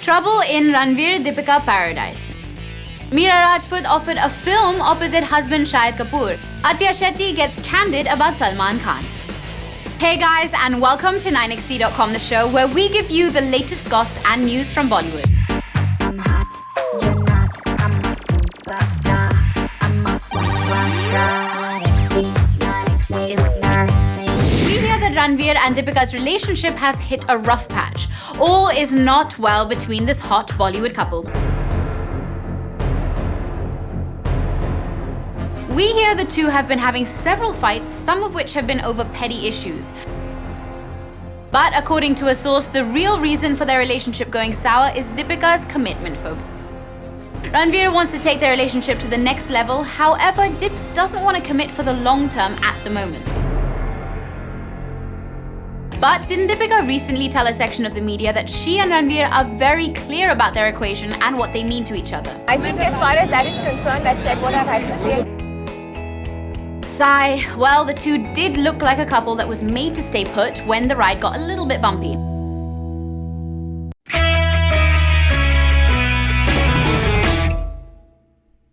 Trouble in Ranveer-Deepika Paradise. Mira Rajput offered a film opposite husband Shahid Kapoor. Atya Shetty gets candid about Salman Khan. Hey guys, and welcome to 9xc.com, the show where we give you the latest goss and news from Bollywood. I'm hot, you're not, I'm a superstar, I'm a superstar. 9xc. We hear that Ranveer and Deepika's relationship has hit a rough patch. All is not well between this hot Bollywood couple. We hear the two have been having several fights, some of which have been over petty issues. But according to a source, the real reason for their relationship going sour is Deepika's commitment phobia. Ranveer wants to take their relationship to the next level, however, Dips doesn't want to commit for the long term at the moment. But didn't Deepika recently tell a section of the media that she and Ranveer are very clear about their equation and what they mean to each other? I think as far as that is concerned, I've said what I've had to say. Sigh. Well, the two did look like a couple that was made to stay put when the ride got a little bit bumpy.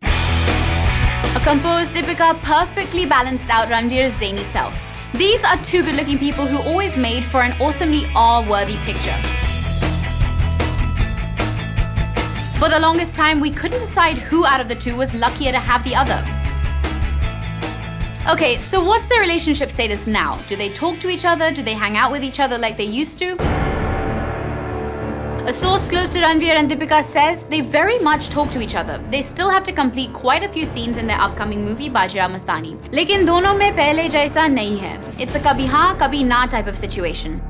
A composed Deepika perfectly balanced out Ranveer's zany self. These are two good-looking people who always made for an awesomely awe-worthy picture. For the longest time, we couldn't decide who out of the two was luckier to have the other. Okay, so what's their relationship status now? Do they talk to each other? Do they hang out with each other like they used to? A source close to Ranveer and Deepika says they very much talk to each other. They still have to complete quite a few scenes in their upcoming movie Bajra Mastani. Lekin dono mein pehle jaisa nahi hai. It's a kabhi haan, kabhi na type of situation.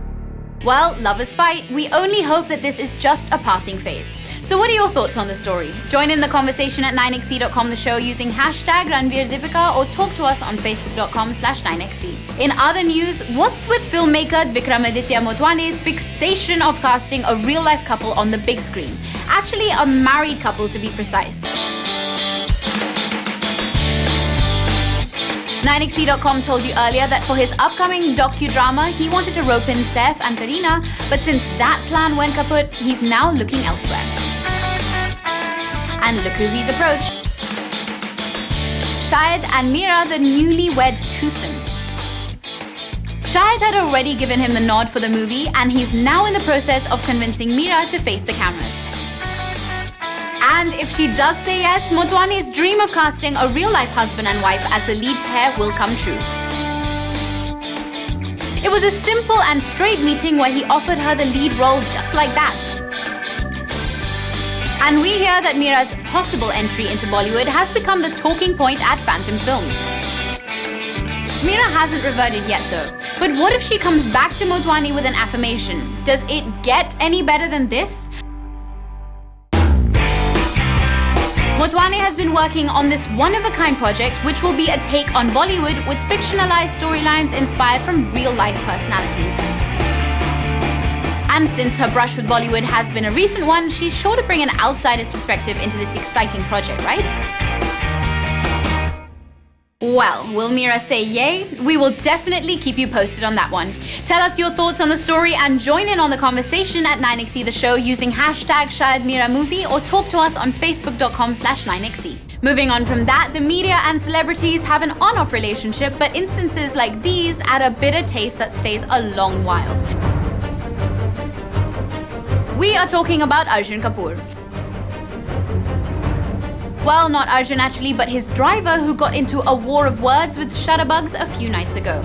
Well, lovers fight. We only hope that this is just a passing phase. So what are your thoughts on the story? Join in the conversation at 9xc.com, the show, using hashtag RanveerDeepika, or talk to us on facebook.com/9xc. In other news, what's with filmmaker Vikramaditya Motwane's fixation of casting a real-life couple on the big screen? Actually, a married couple to be precise. 9xc.com told you earlier that for his upcoming docudrama, he wanted to rope in Saif and Kareena, but since that plan went kaput, he's now looking elsewhere. And look who he's approached. Shahid and Mira, the newlywed twosome. Shahid had already given him the nod for the movie, and he's now in the process of convincing Mira to face the cameras. And if she does say yes, Motwane's dream of casting a real-life husband and wife as the lead pair will come true. It was a simple and straight meeting where he offered her the lead role just like that. And we hear that Mira's possible entry into Bollywood has become the talking point at Phantom Films. Mira hasn't reverted yet though, but what if she comes back to Motwane with an affirmation? Does it get any better than this? Motwane has been working on this one-of-a-kind project, which will be a take on Bollywood with fictionalized storylines inspired from real-life personalities. And since her brush with Bollywood has been a recent one, she's sure to bring an outsider's perspective into this exciting project, right? Well, will Mira say yay? We will definitely keep you posted on that one. Tell us your thoughts on the story and join in on the conversation at 9xc the show using hashtag ShahidMiraMovie, or talk to us on facebook.com/9xc. Moving on from that, the media and celebrities have an on-off relationship, but instances like these add a bitter taste that stays a long while. We are talking about Arjun Kapoor. Well, not Arjun actually, but his driver, who got into a war of words with shutterbugs a few nights ago.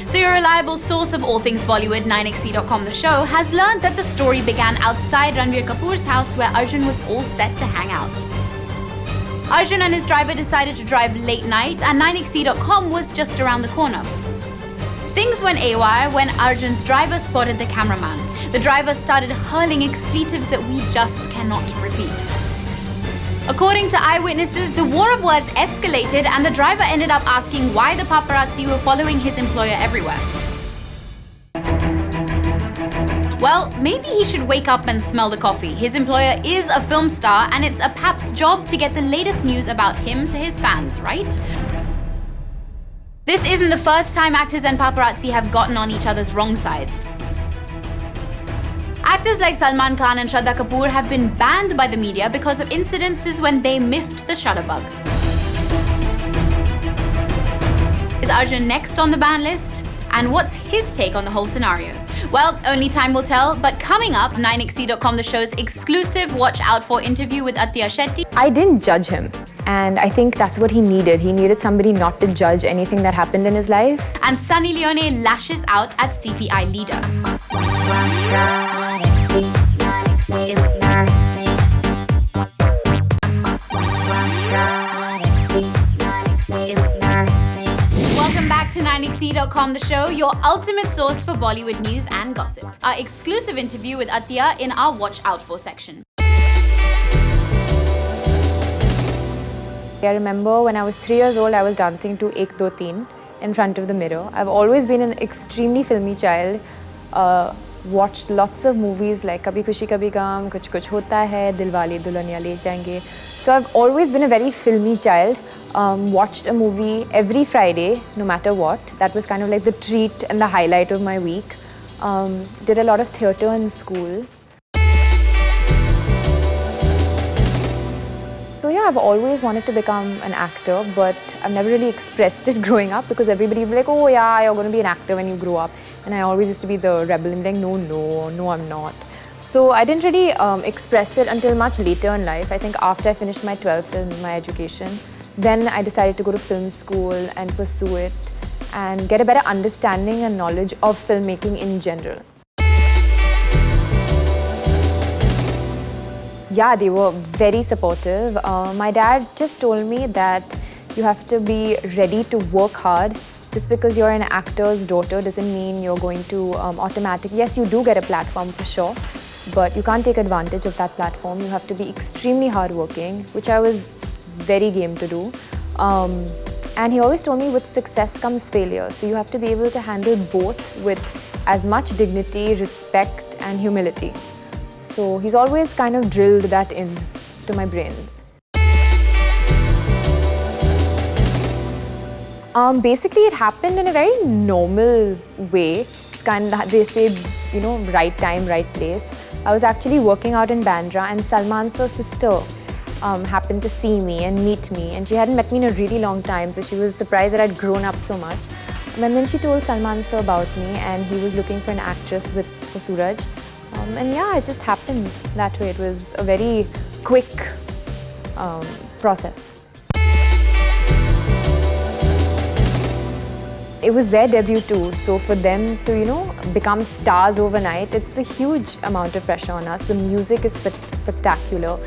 So your reliable source of all things Bollywood, 9xc.com, the show, has learned that the story began outside Ranveer Kapoor's house where Arjun was all set to hang out. Arjun and his driver decided to drive late night, and 9xc.com was just around the corner. Things went awry when Arjun's driver spotted the cameraman. The driver started hurling expletives that we just cannot repeat. According to eyewitnesses, the war of words escalated and the driver ended up asking why the paparazzi were following his employer everywhere. Well, maybe he should wake up and smell the coffee. His employer is a film star and it's a pap's job to get the latest news about him to his fans, right? This isn't the first time actors and paparazzi have gotten on each other's wrong sides. Actors like Salman Khan and Shraddha Kapoor have been banned by the media because of incidences when they miffed the shutterbugs. Is Arjun next on the ban list? And what's his take on the whole scenario? Well, only time will tell, but coming up, 9XE.com, the show's exclusive watch out for interview with Attiya Shetty. I didn't judge him, and I think that's what he needed. He needed somebody not to judge anything that happened in his life. And Sunny Leone lashes out at CPI leader. Welcome back to 9XE.com, the show, your ultimate source for Bollywood news and gossip. Our exclusive interview with Attiya in our Watch Out For section. I remember when I was 3 years old, I was dancing to Ek Do Teen in front of the mirror. I've always been an extremely filmy child. Watched lots of movies like Kabhi Khushi Kabhi Gum, Kuch Kuch Hota Hai, Dilwale Dulhaniya Le Jayenge. So I've always been a very filmy child. Watched a movie every Friday, no matter what. That was kind of like the treat and the highlight of my week. Did a lot of theatre in school. So yeah, I've always wanted to become an actor, but I've never really expressed it growing up because everybody would be like, oh yeah, you're going to be an actor when you grow up. And I always used to be the rebel and be like, no, I'm not. So I didn't really express it until much later in life. I think after I finished my 12th and my education, then I decided to go to film school and pursue it and get a better understanding and knowledge of filmmaking in general. Yeah, they were very supportive. My dad just told me that you have to be ready to work hard. Just because you're an actor's daughter doesn't mean you're going to automatically... Yes, you do get a platform for sure, but you can't take advantage of that platform. You have to be extremely hardworking, which I was very game to do. And he always told me with success comes failure. So you have to be able to handle both with as much dignity, respect and humility. So he's always kind of drilled that in to my brains. Basically, it happened in a very normal way. It's kind of, they say, you know, right time, right place. I was actually working out in Bandra and Salman's sister happened to see me and meet me, and she hadn't met me in a really long time, so she was surprised that I'd grown up so much. And then she told Salman sir about me, and he was looking for an actress for Suraj. And yeah, it just happened that way. It was a very quick process. It was their debut too, so for them to, you know, become stars overnight, it's a huge amount of pressure on us. The music is spectacular,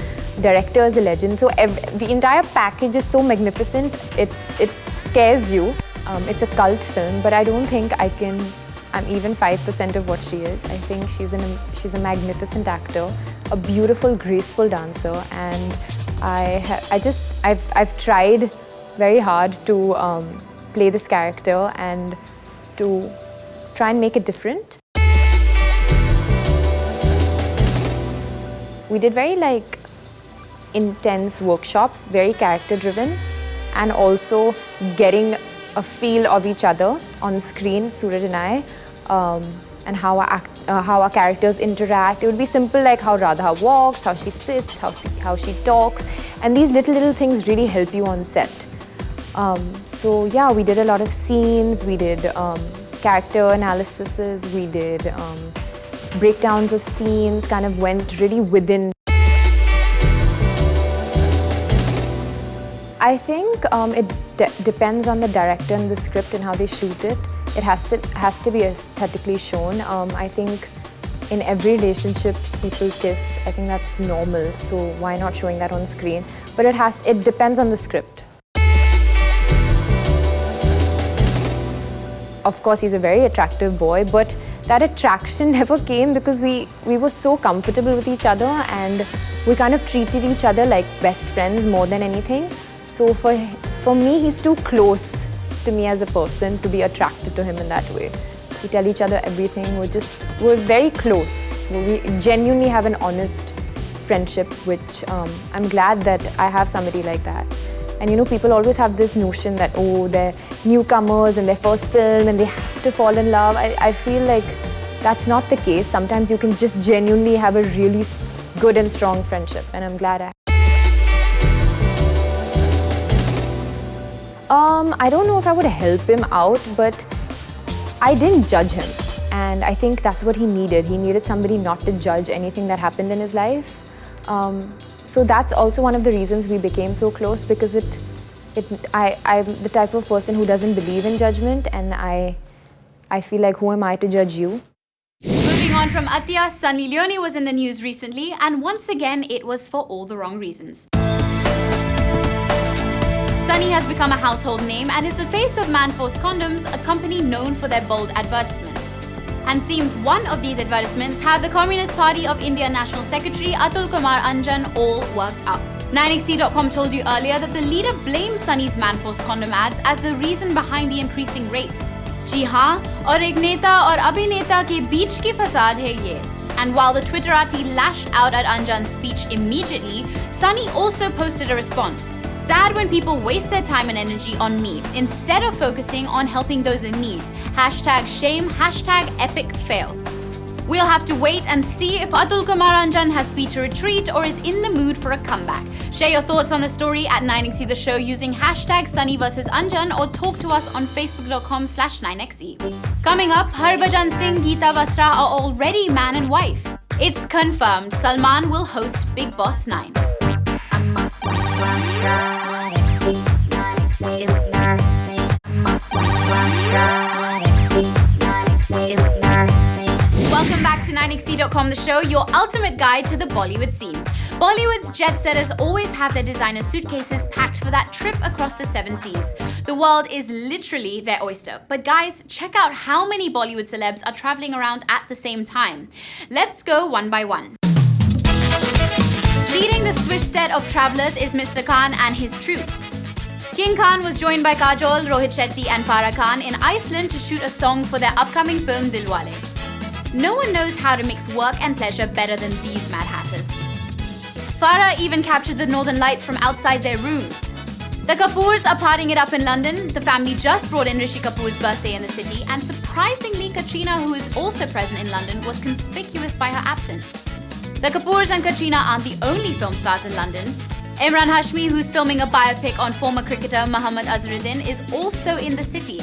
director is a legend, so the entire package is so magnificent, it scares you. It's a cult film, but I don't think I'm even 5% of what she is. I think she's a magnificent actor, a beautiful, graceful dancer, and I've tried very hard to play this character and to try and make it different. We did very intense workshops, very character driven, and also getting a feel of each other on screen, Suraj and I, and how our characters interact. It would be simple like how Radha walks, how she sits, how she talks, and these little things really help you on set. So yeah, we did a lot of scenes, we did character analyses, we did breakdowns of scenes, kind of went really within. I think it depends on the director and the script and how they shoot it. It has to be aesthetically shown. I think in every relationship people kiss. I think that's normal, so why not showing that on screen? But it depends on the script. Of course, he's a very attractive boy, but that attraction never came because we were so comfortable with each other and we kind of treated each other like best friends more than anything. So for me, he's too close to me as a person to be attracted to him in that way. We tell each other everything, we're very close. We genuinely have an honest friendship, which I'm glad that I have somebody like that. And you know, people always have this notion that, oh, they're newcomers and their first film and they have to fall in love. I feel like that's not the case. Sometimes you can just genuinely have a really good and strong friendship, and I'm glad I don't know if I would help him out, but I didn't judge him. And I think that's what he needed. He needed somebody not to judge anything that happened in his life. So that's also one of the reasons we became so close, because I'm the type of person who doesn't believe in judgment, and I feel like, who am I to judge you? Moving on from Atya, Sunny Leone was in the news recently, and once again, it was for all the wrong reasons. Sunny has become a household name and is the face of Manforce Condoms, a company known for their bold advertisements. And seems one of these advertisements have the Communist Party of India National Secretary Atul Kumar Anjan all worked up. 9XE.com told you earlier that the leader blamed Sunny's Manforce condom ads as the reason behind the increasing rapes. जी हाँ, और एक नेता और अभिनेता के बीच की फसाद है ये. And while the Twitterati lashed out at Anjan's speech immediately, Sunny also posted a response. Sad when people waste their time and energy on me instead of focusing on helping those in need. #shame, #epic fail. We'll have to wait and see if Atul Kumar Anjan has beat a retreat or is in the mood for a comeback. Share your thoughts on the story at 9XE The Show using #Sunny vs Anjan or talk to us on facebook.com/9XE. Coming up, Harbhajan, Singh, Geeta, Basra are already man and wife. It's confirmed Salman will host Big Boss 9. I'm a superstar. 9XE, 9XE, 9XE. I'm a superstar. 9XE, 9XE, 9XE. Welcome back to 9XE.com, the show, your ultimate guide to the Bollywood scene. Bollywood's jet-setters always have their designer suitcases packed for that trip across the 7 seas. The world is literally their oyster. But guys, check out how many Bollywood celebs are traveling around at the same time. Let's go one by one. Leading the swish set of travelers is Mr. Khan and his troupe. King Khan was joined by Kajol, Rohit Shetty and Farah Khan in Iceland to shoot a song for their upcoming film Dilwale. No one knows how to mix work and pleasure better than these Mad Hatters. Farah even captured the northern lights from outside their rooms. The Kapoors are partying it up in London. The family just brought in Rishi Kapoor's birthday in the city, and surprisingly, Katrina, who is also present in London, was conspicuous by her absence. The Kapoors and Katrina aren't the only film stars in London. Imran Hashmi, who's filming a biopic on former cricketer Muhammad Azharuddin, is also in the city.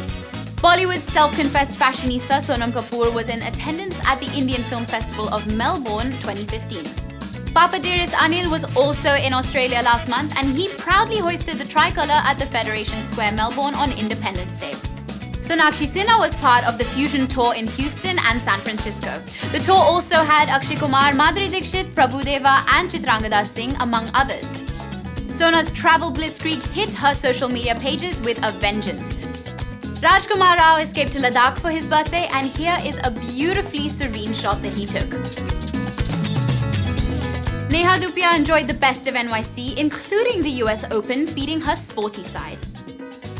Bollywood's self-confessed fashionista Sonam Kapoor was in attendance at the Indian Film Festival of Melbourne 2015. Papa Dearest Anil was also in Australia last month, and he proudly hoisted the tricolour at the Federation Square, Melbourne on Independence Day. Sonakshi Sinha was part of the Fusion Tour in Houston and San Francisco. The tour also had Akshay Kumar, Madhuri Dixit, Prabhudeva and Chitrangada Singh, among others. Sona's travel blitzkrieg hit her social media pages with a vengeance. Rajkumar Rao escaped to Ladakh for his birthday, and here is a beautifully serene shot that he took. Neha Dupia enjoyed the best of NYC, including the US Open, feeding her sporty side.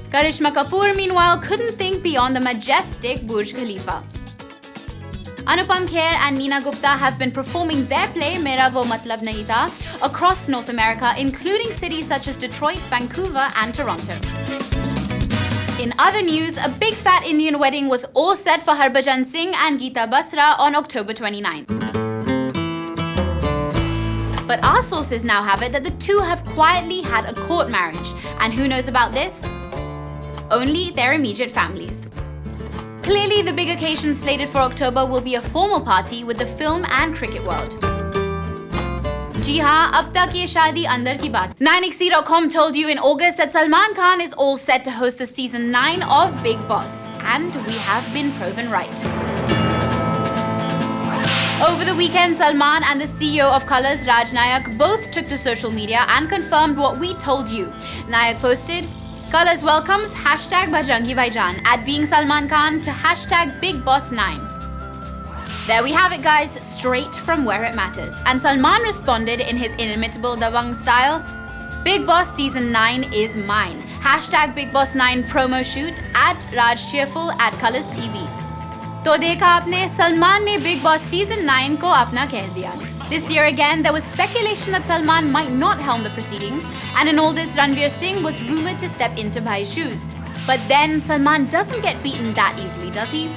Karishma Kapoor, meanwhile, couldn't think beyond the majestic Burj Khalifa. Anupam Kher and Neena Gupta have been performing their play Mera Wo Matlab Nahi Tha across North America, including cities such as Detroit, Vancouver and Toronto. In other news, a big fat Indian wedding was all set for Harbhajan Singh and Geeta Basra on October 29. But our sources now have it that the two have quietly had a court marriage. And who knows about this? Only their immediate families. Clearly, the big occasion slated for October will be a formal party with the film and cricket world. जी हाँ, अब तक ये शादी अंदर की बात. 9XE.com told you in August that Salman Khan is all set to host the season 9 of Big Boss. And we have been proven right. Over the weekend, Salman and the CEO of Colors, Raj Nayak, both took to social media and confirmed what we told you. Nayak posted, Colors welcomes #Bajrangi Bhaijaan at being Salman Khan to #BigBoss9. There we have it, guys, straight from where it matters. And Salman responded in his inimitable Dabangg style, Big Boss Season 9 is mine. #BigBoss9 promo shoot at Raj Cheerful at Colors TV. तो देखा आपने, Salman ने Big Boss Season 9 को अपना कह दिया. This year again, there was speculation that Salman might not helm the proceedings, and in all this, Ranveer Singh was rumored to step into Bhai's shoes. But then, Salman doesn't get beaten that easily, does he?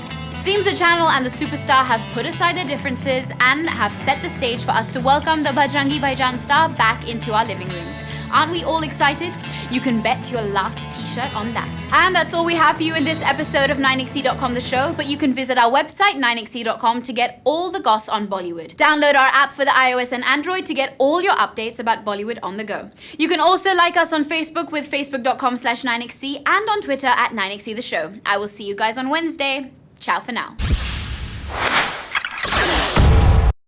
Seems the channel and the superstar have put aside their differences and have set the stage for us to welcome the Bajrangi Bhaijaan star back into our living rooms. Aren't we all excited? You can bet your last t-shirt on that. And that's all we have for you in this episode of 9XE.com the show, but you can visit our website 9XE.com to get all the goss on Bollywood. Download our app for the iOS and Android to get all your updates about Bollywood on the go. You can also like us on Facebook with facebook.com/9XE and on Twitter at 9XE the show. I will see you guys on Wednesday. Ciao for now.